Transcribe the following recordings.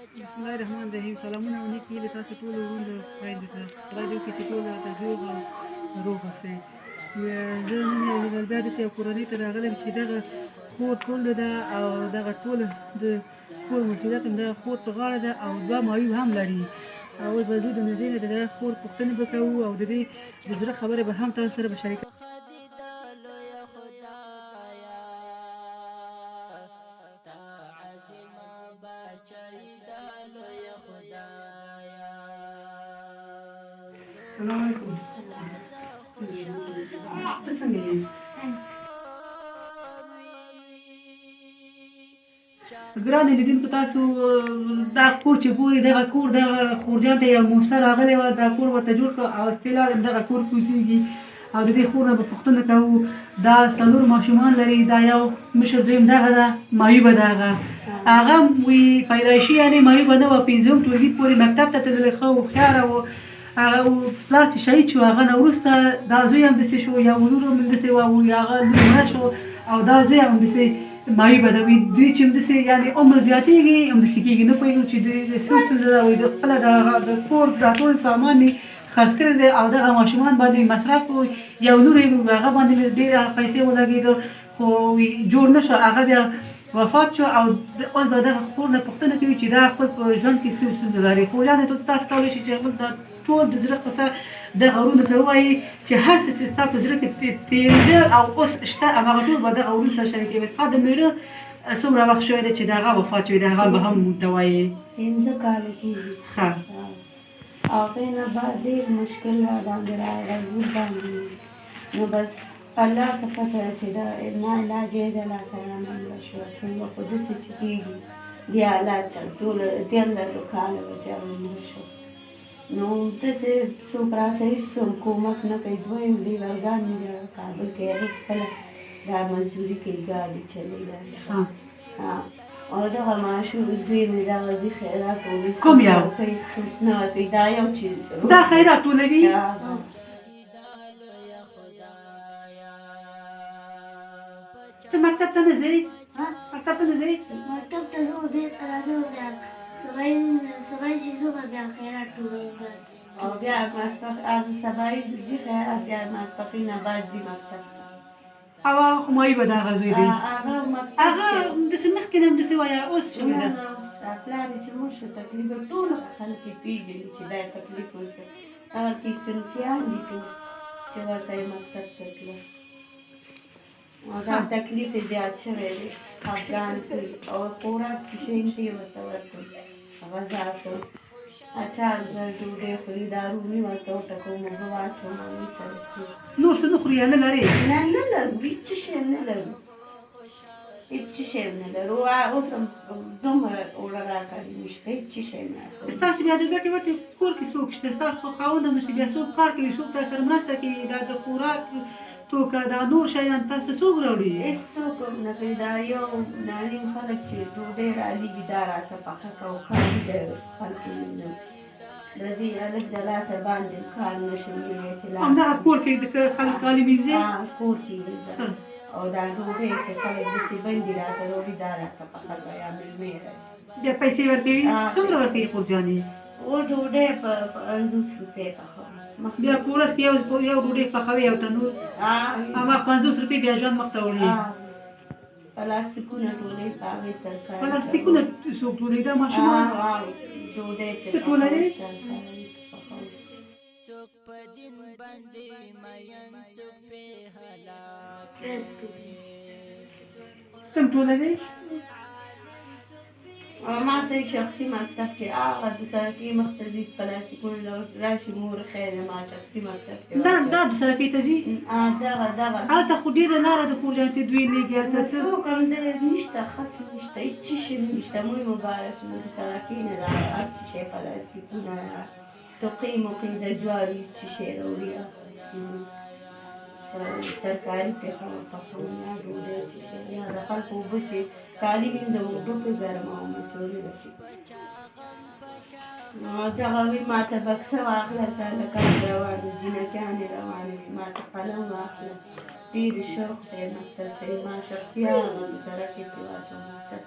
بسم الله الرحمن الرحیم. سلامونه او نیکي له تاسو ټولو وروڼو خویندو ته. خدای دې وکړي چې ټول راته جوړ او روغ اوسئ. زه نن یو ځل بیا داسې یو کورنۍ ته راغلم چې دغه خور کونډه ده او دغه ټوله د کور مسؤلیت هم دغه خور په غاړه ده او دوه معیوب هم لري. او اوس به زه د نږدې نه د دغه خور پوښتنې به کوو او د دې د زړه خبرې به هم تاسو سره به شریکوو. السلام علیکم. ته څنګه یې؟ ګرانې لیدونکو، تاسو دا کور چې ګورئ، دغه کور دغه خورجان ته یو موسه راغلی وه، دا کور ورته جوړ کړ او فعلا دغه کور کې اوسېږي. او د دې خور نه به پوښتنه کوو. دا 4 ماشومان لري. دا یو مشر دویم دغه ده، معیوبه ده. هغه وي پیدایشي یعنې معیوبه نه وه، 5م ټولګي پورې مکتب ته تللی، ښه هوښیاره وه. هغه پلار چې شهید شو، هغه نه وروسته دا زوی هم داسې شو، یا ورور هم همداسې وه، هغه لور مړه شو او دا زوی هم همداسې معیوبه ده. وي دوی چې همداسې یعنې عمر زیاتېږي همداسې کېږي. نه پوهېږم چې دوی څه ستونزه ده. وایي د خپله د کور دا ټول سامان مې خرڅ کړی دی او دغه ماشومان باندې مې مصرف کړو. یو لور یې هغه باندې مې ډېره پیسې ولګېدو، خو جوړ نه شو، هغه بیا وفات شو. او اوس به دغه خور نه پوښتنه کوي چې دا خپل په ژوند کې څه ستونزه لري. خو یعنې تاسو کولی شئ چې خپل دا ټول د زړه قصه دغه وروڼو ته ووایي چې هر څه چې ستا په زړه کې تېرېده او اوس شته، هماغه ټول به دغه وروڼو سره شریکوي. ستا د مېړه څومره وخت شوی دی چې د هغه وفات شوی دی؟ هغه به هم ورته وایي. 15 کاله کېږي. ښه. هغې نه بعد ډېر مشکل را باندې راغی، ورباندې نو بس الله ته پته ده چې دا ما علاج یې د لاسه رامنډه شوه. څنګه خو داسې چې کېږي دې حالات ته ټول 13 کاله به چې هغه مړه شو. نو داسې څوک راسه هېڅ څوک کومک نه کوي. دویم ډریورګانې د کابل کې هغې خپله دا مزدوري کوي، ګاډي چلوي. او دغه ماشوم زوی مې دغه ځي خیرات ټولوي. کوم یو؟ کوي څوک نه ورکوي. دا یو چې دا خیرات ټولوي؟ ته مکتب ته نه ځې؟ مکتب ته نه ځې؟ مکتب ته ځو، بېرته راځم، بیا سبا چې ځو به بیا خیرات ټولوم. او بیا ماسپښین سبا یې ځي خیرات، بیا ماسپښین نه بعد ځي مکتب. او هغه خو معیوبه ده، هغه زوی دی. هغه داسې مخکې نه همداسې وایه، اوس شوې ده؟ نه نه، اوس پلار یې چې مړ شو تکلیف یې ټول خلک یې پېژني چې دا تکلیف ورسره هغه کې صنفیان دي ټول چې ورسره یې مکتب ته تلل. او دا تکلیف یې زیات شوی دی. افغان کوي او خوراک چې شی یې ورته ورکوي، غذا څه اچار زر ډوډۍ خوري، دارو مې ورته وټکوم، اوبه واچوم، هغوی سره خوري. نور څه نه خوري یا نه لرې؟ نه نه لرو، هېڅ شی نه لرو، هېڅ شی نه لرو. اوس هم دومره اوړه راکړي نشته، هېڅ شی نه راکوي. ستاسو بیا د ګټې وټې کور کې څوک شته؟ ستاسو خاوند هم نشته، بیا څوک کار کوي، څوک تاسو سره مرسته کوي؟ دا د خوراک توکه، دا نور شیان تاسو ته څوک راوړي؟ هېڅوک هم نه کوي. دا یو ناړین خلک چې ډوډۍ رالېږي دا راته پخه کوه، کالي د خلکو مینځم. د دې هلک د لاسه باندې کار نه شم ویلی چې همدغه کور کې د خلک کالي مینځي؟ کور کې وینځم. او دا ډوډۍ چې خلک داسې بندي راته راوړي دا راته پخه کوه، یا مېلمې راځي. بیا پیسې ورکوي؟ څومره ورکوي خورجانې؟ و ډوډۍ په 50 روپۍ پخوم. بیا په ورځ کې یو ډوډۍ پخوي او تنور هماغه 50 روپۍ بیا ژوند مخ ته وړي. پلاستیکونه ټولوي، په هغې ترکاري پلاستیکونه څوک ټولوي؟ دا ماشومان ډوډۍ ته ټولوي؟ څوک په دین باندې مین، څوک په هلاک. ته هم ټولوي؟ ما ته شخصي مکتب کې هغه دوسرکي مخ ته ځي پلاستیکونه راشي مور خیر ما شخصي مکتب کې دا دوسرکي ته ځي؟ دغه هلته خو ډېره لاره ده خورجانې ته دوی لېږي. هلته څه څوک هم نشته، خس نشته، هېڅ شی نشته. موی مبارک نه دوسرکي نه ده، هر څه شی پلاستیکونه، توقې موقې د جوارو هېڅ شی راوړي، ترکاري پخوم یا ډوډۍ چې شی یا د خلکو اوبه چې کالي وینځم اوبه پرې ګرموم اچولې ده چې دغه وي ما ته بکسه واخله هلکان روان جینکیانې روانې وي، ما ته قلم واخله. ډېر شوق دی مکتب ته ما شخصي هغه سړک یې پرې واچوم مکتب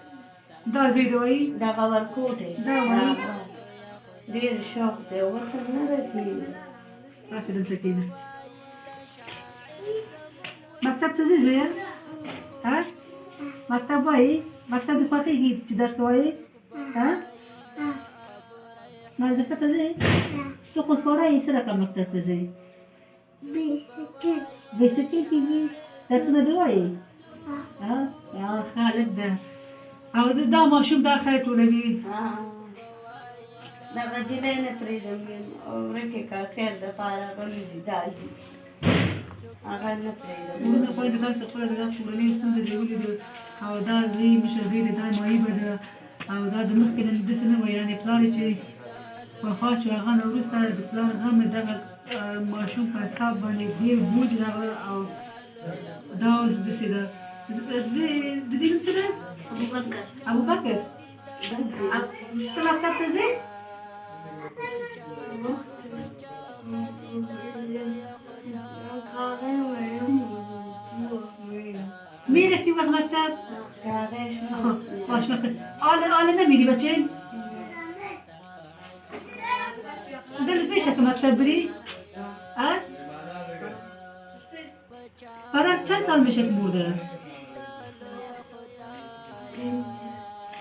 دا زوی دی وایي دغه ورکوټ دی دا وایي ډېر شوق دی وصل نه رسېږي راشه دلته کښېنه مکتب ته ځې زویه ها مکتب وایي مکتب دې خوښېږي چې درس وایي ها مدرسه ته ځې ته خو سپوړی څه رقم مکتب ته ځې بیسکل کېږي درسونه دې وایي ها ښه هلک ده او دا ماشوم دا خیر ټولوي دغه جیبی نه پرېږدم ورکې که خیر دپاره هغه وځي دا ځي هغه نه پرېږدم وروڼه خویندې تاسو خپله د دا کورنۍ ستونزه دې ولیده او دا زوی مشر زوی دی دا معیبه ده او دا د مخکې نه داسې نه وه یعنې پلار یې چې وفات شو هغه نه وروسته د پلار غم یې دغه ماشوم په حساب باندې ډېر بوج راغله او دا اوس داسې ده د دې نوم څه ده ابوبکر ته مکتب ته ځې میرفتی وقت مکتب باش مکتب آله نمیری بچه دلت میشه که مکتب بری پدر چند سال میشه که مرده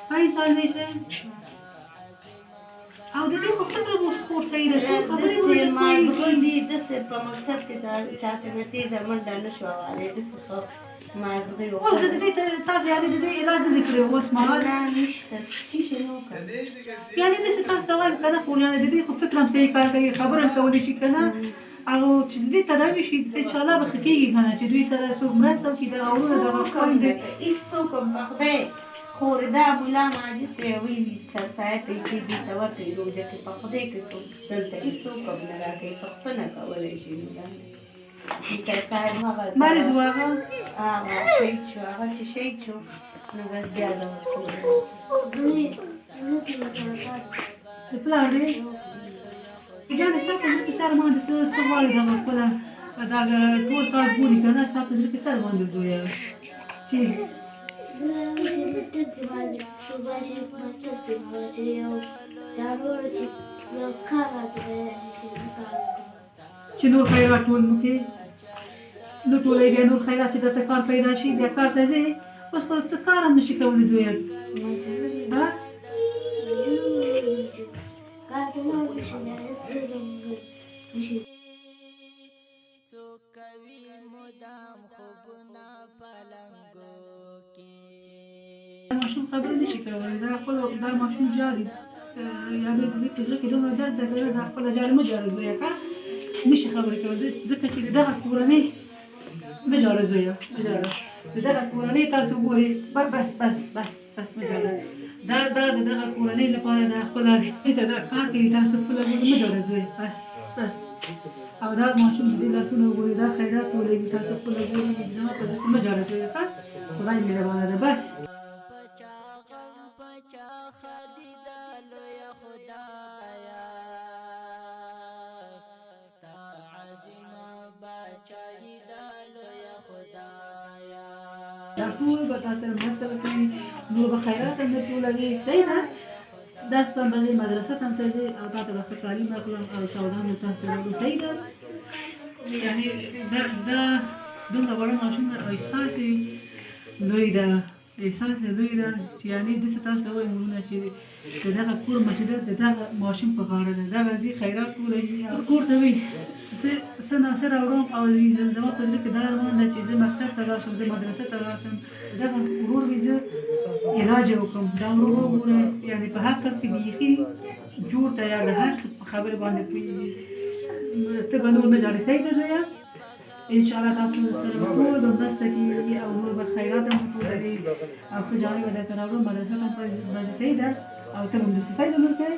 5 سال میشه او د دې خو فکر مو خور صحیح ده خبرې مازغلي داسې په مکتب کې د چاته نه تېزه منډه نه شو اوالی داسې په مازغې اوس د دې تاسو یعنې د دې علاج نه کړی اوس مهال نشته څه شی نه وکړه یعنې داسې تاسو ته وایم که نه خو یعنې د دې خو فکر هم صحیح کار کوي خبره هم کولی شي که نه او چې د دې تداوي شي انشاءالله به ښه کېږي که نه چې دوی سره څوک مرسته وکړي دغه وروڼه دغه خویندې هېڅوک هم په خدای خور دا ملا ماجد ته وی سرسایه پیسې دې ته ورکوي روژه کې په خدای کې څوک دلته هېڅوک هم نه راکوي پوښتنه کولی شي ملا عیسی صاحب هغه مریض و هغه شهید شو هغه چې شهید شو نو بس بیا د د پلار دی جانې ستا په زړه کې سر باندې ته څه غواړې دغه خپله دغه ټول تاړ بولي که نه ستا په زړه کې سر باندې زویه چې چې نور خیرات ټول مو کې نو ټولی بیا نور خیرات چې درته کار پیدا شي بیا کار ته ځې اوس خو ته کار هم نشي کولی زویه څوک کوي مدام خوبونه پلنګو کې ماشوم خبرې نشي کولی دا خپل دا ماشوم جاري یعنې د دې په زړه کې دومره درد ده که دا خپله جاري مه جاړه زویه ښه نشي خبرې کولی ځکه چې د دغه کورنۍ مه جاړه زویه مه جاړه د دغه کورنۍ تاسو ګورئ بس بس بس بس مه جاړه دا د دغه کورنۍ لپاره د خپله هېڅ دا کار کوي تاسو خپله مه جاړه زویه بس بس او دا ماشوم د دې لاسونه وګورئ دا خیرات ټولوي تاسو خپله ګورئ زما په زړه کې مه جاړه زویه ښه خدای مهربانه ده بس پچا غم پچا خدیدا لویا خدایا ستا عظیمه بچایی دا لویا خدایا دا ټول به تا سره مرسته وکړي نور به خیرات هم درټولوي صحیح ده درس ته به ځې مدرسه ته هم ته ځې او تا ته به ښه تعلیم راکړم او سودا مو تاسو ته راوړم صحیح ده یعنې دا دومره وړه ماشوم ده او احساس یې لوی ده احساس یې لوی ده چې یعنې داسې تاسو ته ووایم وروڼه چې د دغه کور مسؤلیت د دغه ماشوم په غاړه ده دغه ځي خیرات ټولوي او کور ته وي زه څه ناڅه راوړم او زما په زړه کې دا ارمان ده چې زه مکتب ته لاړ شم زه مدرسه ته لاړ شم دغه ورور مې زه علاج یې وکړم دا ورور وګوره یعنې په هر کار کې بیخي جوړ تیار ده هر څه په خبرې باندې پوهېږي ته به نور نه جاړې صحیح ده زویه انشاءالله تاسو سره به ټول به مرسته کېږي او نور به خیرات هم ټولوي او ښه جامې به درته راوړم مدرسه ته هم به ځې صحیح ده او ته به همداسې صحیح ده نور کوې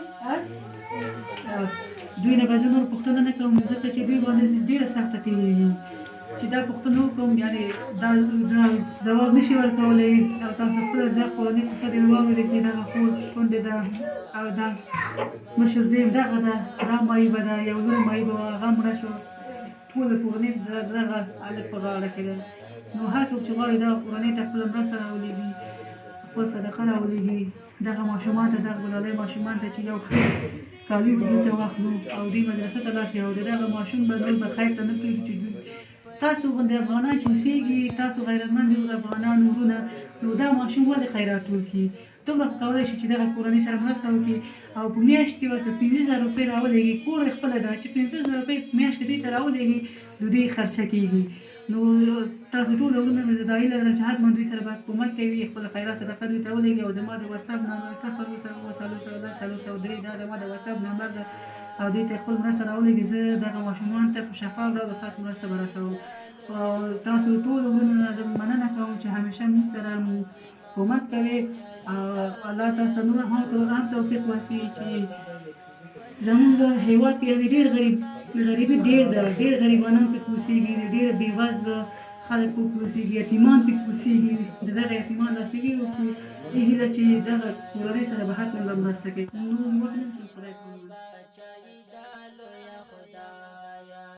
دوی نه به زه نور پوښتنه نه کوم ځکه چې دوی باندې ډېره سخته تېرېږي چې دا پوښتنه وکړم یعنې دا ځواب نشي ورکولی او تاسو خپله دا کورنۍ قصه دې واورېدې چې دغه خور کونډې ده او دا مشر زوی دغه ده دا معیبه ده یو لوی معیبه وه هغه مړه شوه ټوله کورنۍ دغه هلک په غاړه کې ده نو هر څوک چې غواړي دغه کورنۍ ته خپله مرسته راولېږي خپل صدقه راولېږي دغه ماشومان ته دغه ګلالۍ ماشومان ته چې یو ښه کالي دلته واخلو او دوی مدرسه ته لاړ شي او د دغه ماشوم به نور به خیر ته نه پرېږدي چې تاسو غوندې افغانان چې اوسېږي تاسو غیرتمند یو افغانان وروڼه نو دا ماشوم ولې خیرات ټول کړي دومره کولی شي چې دغه کورنۍ سره مرسته وکړي او په میاشت کې ورته 15,000 روپۍ راولېږي کور یې خپله ده چې 15,000 روپۍ میاشت کې دوی ته راولېږي د دوی خرچه کېږي نو تاسو ټول وروڼه زه دا هیله لرم چې حتما دوی سره به کومک کوي خپله خیرات صدقه دوی ته ولېږي او زما د واتساپ نمبر 0 دا زما د واتساپ نمبر ده او دوی ته خپل مرسته راولېږي زه دغه ماشومانو ته په شفاف ډول ستاسو مرسته به رسوم او تاسو ټول وروڼه زه مننه کوم چې همیشه موږ سره کومک کوي او الله تاسو ته نور هم توفیق ورکړي چې زموږ هېواد کې ډېر غریبي ډېر ده ډېر غریبانان پکې اوسېږي ډېر بېوزله خلک پکې اوسېږي یتیمان پکې اوسېږي د دغه یتیمان لاسنیوي وکړو هیله چې دغه کورنۍ سره به حتما به مرسته کوي نور وخت نه شي خدای